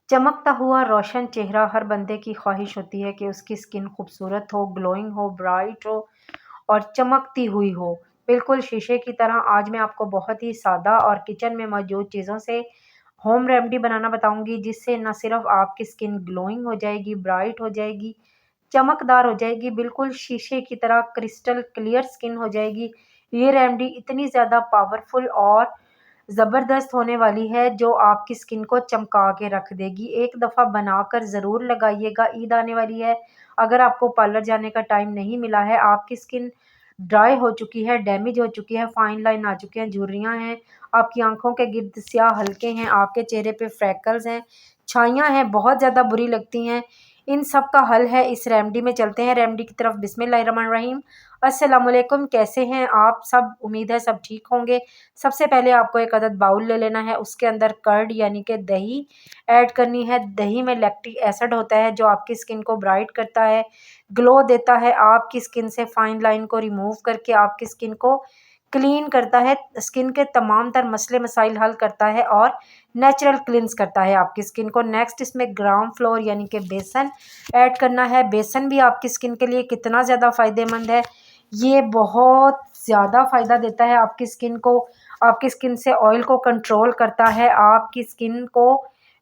चमकता हुआ रोशन चेहरा हर बंदे की ख्वाहिश होती है कि उसकी स्किन खूबसूरत हो, ग्लोइंग हो, ब्राइट हो और चमकती हुई हो, बिल्कुल शीशे की तरह। आज मैं आपको बहुत ही सादा और किचन में मौजूद चीज़ों से होम रेमेडी बनाना बताऊँगी, जिससे ना सिर्फ़ आपकी स्किन ग्लोइंग हो जाएगी, ब्राइट हो जाएगी, चमकदार हो जाएगी, बिल्कुल शीशे की तरह क्रिस्टल क्लियर स्किन हो जाएगी। ये रेमेडी इतनी ज़्यादा पावरफुल और ज़बरदस्त होने वाली है, जो आपकी स्किन को चमका के रख देगी। एक दफ़ा बनाकर ज़रूर लगाइएगा, ईद आने वाली है। अगर आपको पार्लर जाने का टाइम नहीं मिला है, आपकी स्किन ड्राई हो चुकी है, डैमेज हो चुकी है, फाइन लाइन आ चुकी हैं, झुर्रियाँ हैं, आपकी आँखों के गिर्द स्याह हल्के हैं, आपके चेहरे पे फ्रैकल्स हैं, छाइयाँ हैं, बहुत ज़्यादा बुरी लगती हैं। इन सब का हल है इस रेमेडी में। चलते हैं रेमेडी की तरफ। बिस्मिल्लाहिर्रहमानिर्रहीम। अस्सलामुअलैकुम, कैसे हैं आप सब? उम्मीद है सब ठीक होंगे। सबसे पहले आपको एक अदद बाउल ले लेना है, उसके अंदर कर्ड यानी कि दही ऐड करनी है। दही में लैक्टिक एसिड होता है, जो आपकी स्किन को ब्राइट करता है, ग्लो देता है, आपकी स्किन से फाइन लाइन को रिमूव करके आपकी स्किन को क्लीन करता है, स्किन के तमाम तर मसले मसाइल हल करता है और नेचुरल क्लींस करता है आपकी स्किन को। नेक्स्ट इसमें ग्राम फ्लोर यानी कि बेसन ऐड करना है। बेसन भी आपकी स्किन के लिए कितना ज़्यादा फ़ायदेमंद है, ये बहुत ज़्यादा फ़ायदा देता है आपकी स्किन को। आपकी स्किन से ऑयल को कंट्रोल करता है, आपकी स्किन को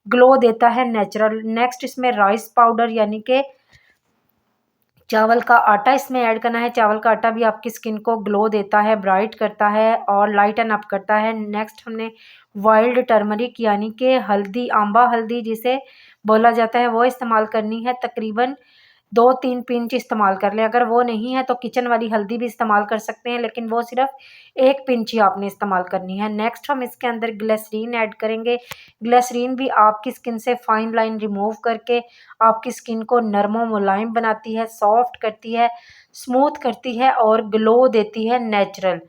ग्लो देता है नेचुरल। नेक्स्ट इसमें राइस पाउडर यानी कि चावल का आटा इसमें ऐड करना है। चावल का आटा भी आपकी स्किन को ग्लो देता है, ब्राइट करता है और लाइटन अप करता है। नेक्स्ट हमने वाइल्ड टर्मरिक यानी कि हल्दी, आंबा हल्दी जिसे बोला जाता है, वो इस्तेमाल करनी है। तकरीबन 2-3 पिंच इस्तेमाल कर लें। अगर वो नहीं है तो किचन वाली हल्दी भी इस्तेमाल कर सकते हैं, लेकिन वो सिर्फ़ 1 पिंच ही आपने इस्तेमाल करनी है। नेक्स्ट हम इसके अंदर ग्लिसरीन ऐड करेंगे। ग्लिसरीन भी आपकी स्किन से फाइन लाइन रिमूव करके आपकी स्किन को नरम व मुलायम बनाती है, सॉफ्ट करती है, स्मूथ करती है और ग्लो देती है नेचुरल।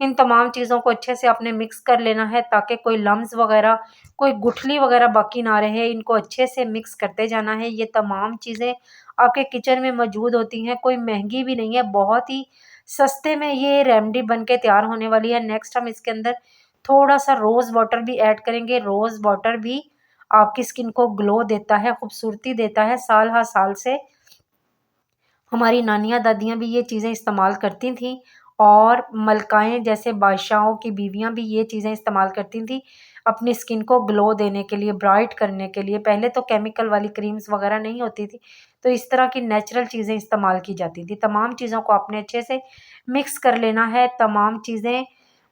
इन तमाम चीज़ों को अच्छे से आपने मिक्स कर लेना है, ताकि कोई लम्स वगैरह, कोई गुठली वगैरह बाकी ना रहे। इनको अच्छे से मिक्स करते जाना है। ये तमाम चीज़ें आपके किचन में मौजूद होती हैं, कोई महंगी भी नहीं है, बहुत ही सस्ते में ये रेमेडी बन के तैयार होने वाली है। नेक्स्ट हम इसके अंदर थोड़ा-सा रोज़ वाटर भी ऐड करेंगे। रोज़ वाटर भी आपकी स्किन को ग्लो देता है, खूबसूरती देता है। साल हर साल से हमारी नानियाँ दादियाँ भी ये चीज़ें इस्तेमाल करती थीं और मलकाएँ जैसे बादशाहों की बीवियाँ भी ये चीज़ें इस्तेमाल करती थीं अपनी स्किन को ग्लो देने के लिए, ब्राइट करने के लिए। पहले तो केमिकल वाली क्रीम्स वगैरह नहीं होती थी, तो इस तरह की नेचुरल चीज़ें इस्तेमाल की जाती थी। तमाम चीज़ों को आपने अच्छे से मिक्स कर लेना है। तमाम चीज़ें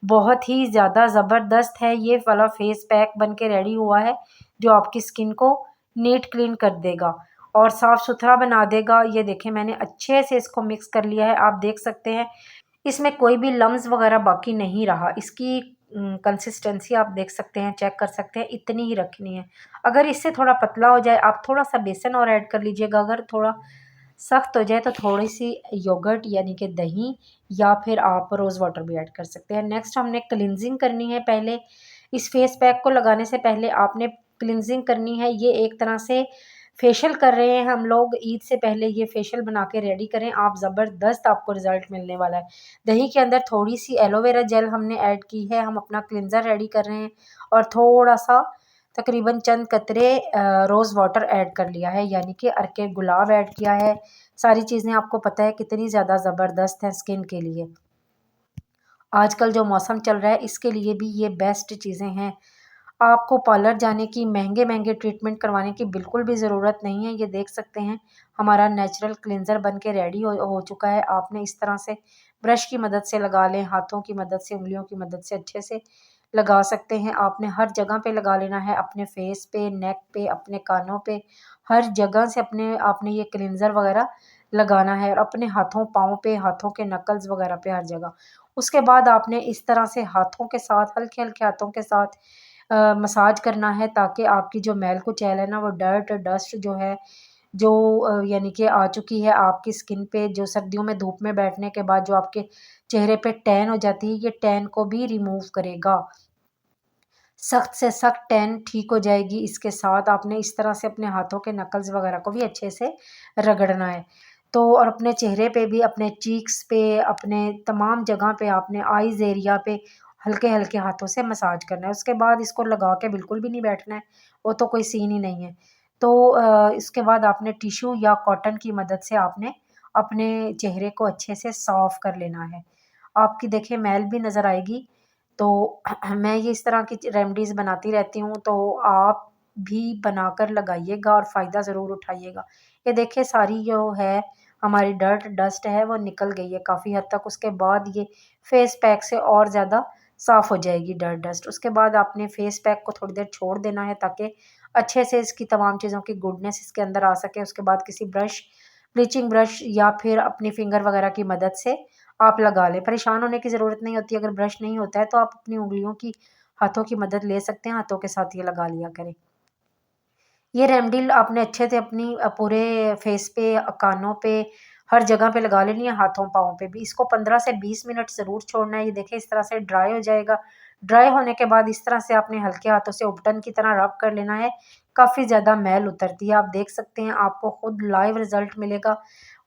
बहुत ही ज़्यादा ज़बरदस्त है। ये वाला फेस पैक बन के रेडी हुआ है, जो आपकी स्किन को नीट क्लीन कर देगा और साफ़-सुथरा बना देगा। ये देखें, मैंने अच्छे से इसको मिक्स कर लिया है। आप देख सकते हैं इसमें कोई भी लम्स वगैरह बाकी नहीं रहा। इसकी कंसिस्टेंसी आप देख सकते हैं, चेक कर सकते हैं, इतनी ही रखनी है। अगर इससे थोड़ा पतला हो जाए, आप थोड़ा-सा बेसन और ऐड कर लीजिएगा। अगर थोड़ा सख्त हो जाए तो थोड़ी-सी योगर्ट यानी कि दही या फिर आप रोज़ वाटर भी ऐड कर सकते हैं। नेक्स्ट हमने क्लींजिंग करनी है। पहले इस फेस पैक को लगाने से पहले आपने क्लींजिंग करनी है। ये एक तरह से फेशियल कर रहे हैं हम लोग। ईद से पहले ये फेशियल बना के रेडी करें आप, ज़बरदस्त आपको रिज़ल्ट मिलने वाला है। दही के अंदर थोड़ी-सी एलोवेरा जेल हमने ऐड की है। हम अपना क्लींज़र रेडी कर रहे हैं और थोड़ा-सा तकरीबन चंद कतरे रोज़ वाटर ऐड कर लिया है, यानी कि अर्के गुलाब ऐड किया है। सारी चीज़ें आपको पता है कितनी ज़्यादा ज़बरदस्त हैं स्किन के लिए। आजकल जो मौसम चल रहा है, इसके लिए भी ये बेस्ट चीज़ें हैं। आपको पार्लर जाने की, महँगे-महँगे ट्रीटमेंट करवाने की बिल्कुल भी ज़रूरत नहीं है। ये देख सकते हैं हमारा नेचुरल क्लींज़र बन के रेडी हो चुका है। आपने इस तरह से ब्रश की मदद से लगा लें, हाथों की मदद से, उँगलियों की मदद से अच्छे से लगा सकते हैं। आपने हर जगह पे लगा लेना है, अपने फेस पे, नेक पे, अपने कानों पे, हर जगह से अपने आपने ये क्लींज़र वगैरह लगाना है और अपने हाथों, पाँव पे, हाथों के नकल्स वगैरह पे, हर जगह। उसके बाद आपने इस तरह से हाथों के साथ, हल्के-हल्के हाथों के साथ मसाज करना है, ताकि आपकी जो मैल कुचैल है ना, वो डर्ट, डस्ट जो है, जो यानी कि आ चुकी है आपकी स्किन पे, जो सर्दियों में धूप में बैठने के बाद जो आपके चेहरे पे टैन हो जाती है, ये टैन को भी रिमूव करेगा। सख्त से सख्त टैन ठीक हो जाएगी। इसके साथ आपने इस तरह से अपने हाथों के नकल्स वगैरह को भी अच्छे से रगड़ना है। तो और अपने चेहरे पे भी, अपने चीक्स पे, अपने तमाम जगह पे, आपने आइज़ एरिया पे, हल्के-हल्के हाथों से मसाज करना है। उसके बाद इसको लगा के बिल्कुल भी नहीं बैठना है, वो तो कोई सीन ही नहीं है। तो इसके बाद आपने टिश्यू या कॉटन की मदद से आपने अपने चेहरे को अच्छे से साफ़ कर लेना है। आपकी देखिए मैल भी नज़र आएगी, तो मैं ये इस तरह की रेमेडीज़ बनाती रहती हूँ, तो आप भी बनाकर लगाइएगा और फ़ायदा ज़रूर उठाइएगा। ये देखिए सारी जो है हमारी डस्ट है वो निकल गई है काफ़ी हद तक। उसके बाद ये फेस पैक से और ज़्यादा साफ़ हो जाएगी डस्ट। उसके बाद आपने फेस पैक को थोड़ी देर छोड़ देना है ताकि अच्छे से इसकी तमाम चीज़ों की गुडनेस इसके अंदर आ सके। उसके बाद किसी ब्लीचिंग ब्रश या फिर अपनी फिंगर वगैरह की मदद से आप लगा लें। परेशान होने की ज़रूरत नहीं होती, अगर ब्रश नहीं होता है तो आप अपनी उँगलियों की हाथों की मदद ले सकते हैं, हाथों के साथ ये लगा लिया करें। ये रेमेडी आपने अच्छे से अपनी पूरे फेस पे, कानों पे, हर जगह पे लगा लेनी है, हाथों-पाँव पे भी। इसको 15 से 20 मिनट ज़रूर छोड़ना है। ये देखिए इस तरह से ड्राई हो जाएगा। ड्राई होने के बाद इस तरह से आपने हल्के हाथों से उपटन की तरह रब कर लेना है। काफ़ी ज़्यादा मैल उतरती है, आप देख सकते हैं, आपको खुद लाइव रिज़ल्ट मिलेगा।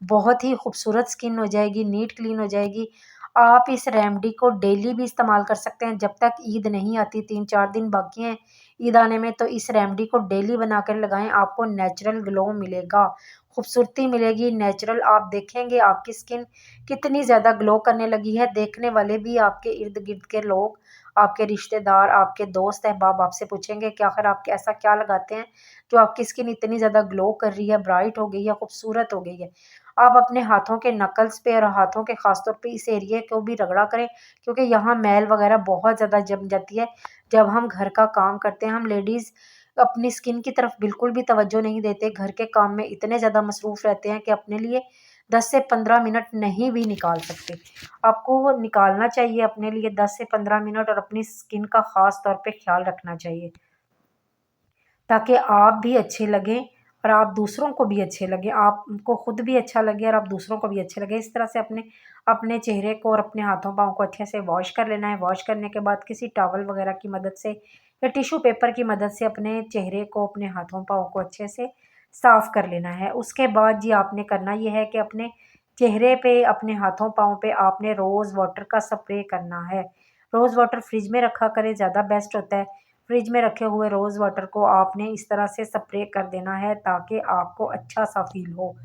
बहुत ही खूबसूरत स्किन हो जाएगी, नीट क्लीन हो जाएगी। आप इस रेमेडी को डेली भी इस्तेमाल कर सकते हैं, जब तक ईद नहीं आती, 3-4 दिन बाकी हैं ईद आने में, तो इस रेमेडी को डेली बनाकर लगाएँ, आपको नेचुरल ग्लो मिलेगा, खूबसूरती मिलेगी नेचुरल। आप देखेंगे आपकी स्किन कितनी ज़्यादा ग्लो करने लगी है, देखने वाले भी, आपके इर्द-गिर्द के लोग, आपके रिश्तेदार, आपके दोस्त अहबाब आपसे पूछेंगे कि आखिर आप ऐसा क्या लगाते हैं, जो आपकी स्किन इतनी ज़्यादा ग्लो कर रही है, ब्राइट हो गई है, खूबसूरत हो गई है। आप अपने हाथों के नकल्स पे और हाथों के ख़ास तौर पे इस एरिया को भी रगड़ा करें, क्योंकि यहाँ मैल वगैरह बहुत ज़्यादा जम जाती है। जब हम घर का काम करते हैं, हम लेडीज़ अपनी स्किन की तरफ बिल्कुल भी तवज्जो नहीं देते, घर के काम में इतने ज़्यादा मसरूफ़ रहते हैं कि अपने लिए 10 से 15 मिनट नहीं भी निकाल सकते। आपको वो निकालना चाहिए अपने लिए 10 से 15 मिनट, और अपनी स्किन का ख़ास तौर पे ख़्याल रखना चाहिए, ताकि आप भी अच्छे लगें और आप दूसरों को भी अच्छे लगें, आपको खुद भी अच्छा लगे और आप दूसरों को भी अच्छे लगे। इस तरह से अपने अपने चेहरे को और अपने हाथों-पाँव को अच्छे से वॉश कर लेना है। वॉश करने के बाद किसी टॉवल वगैरह की मदद से या टिश्यू पेपर की मदद से अपने चेहरे को, अपने हाथों-पाँव को अच्छे से साफ़ कर लेना है। उसके बाद जी आपने करना ये है कि अपने चेहरे पे, अपने हाथों-पाँव पे आपने रोज़ वाटर का स्प्रे करना है। रोज़ वाटर फ्रिज में रखा करें, ज़्यादा बेस्ट होता है। फ्रिज में रखे हुए रोज़ वाटर को आपने इस तरह से स्प्रे कर देना है ताकि आपको अच्छा-सा फ़ील हो।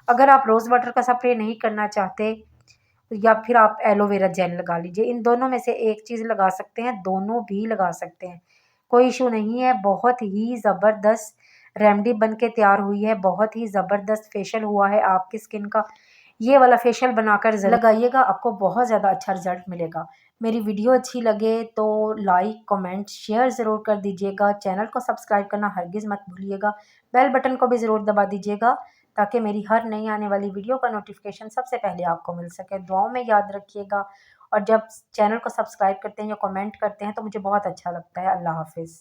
अगर आप रोज़ वाटर का स्प्रे नहीं करना चाहते, या फिर आप एलोवेरा जेल लगा लीजिए। इन दोनों में से एक चीज़ लगा सकते हैं, दोनों भी लगा सकते हैं। कोई इश्यू नहीं है, बहुत ही ज़बरदस्त रेमेडी बन के तैयार हुई है, बहुत ही ज़बरदस्त फेशियल हुआ है आपकी स्किन का। ये वाला फेशियल बनाकर लगाइएगा, आपको बहुत ज़्यादा अच्छा रिज़ल्ट मिलेगा। मेरी वीडियो अच्छी लगे तो लाइक, कमेंट, शेयर ज़रूर कर दीजिएगा। चैनल को सब्सक्राइब करना हरगिज़ मत भूलिएगा। बेल बटन को भी ज़रूर दबा दीजिएगा, ताकि मेरी हर नई आने वाली वीडियो का नोटिफ़िकेशन सबसे पहले आपको मिल सके। दुआओं में याद रखिएगा, और जब चैनल को सब्सक्राइब करते हैं या कमेंट करते हैं तो मुझे बहुत अच्छा लगता है। अल्लाह हाफ़िज़।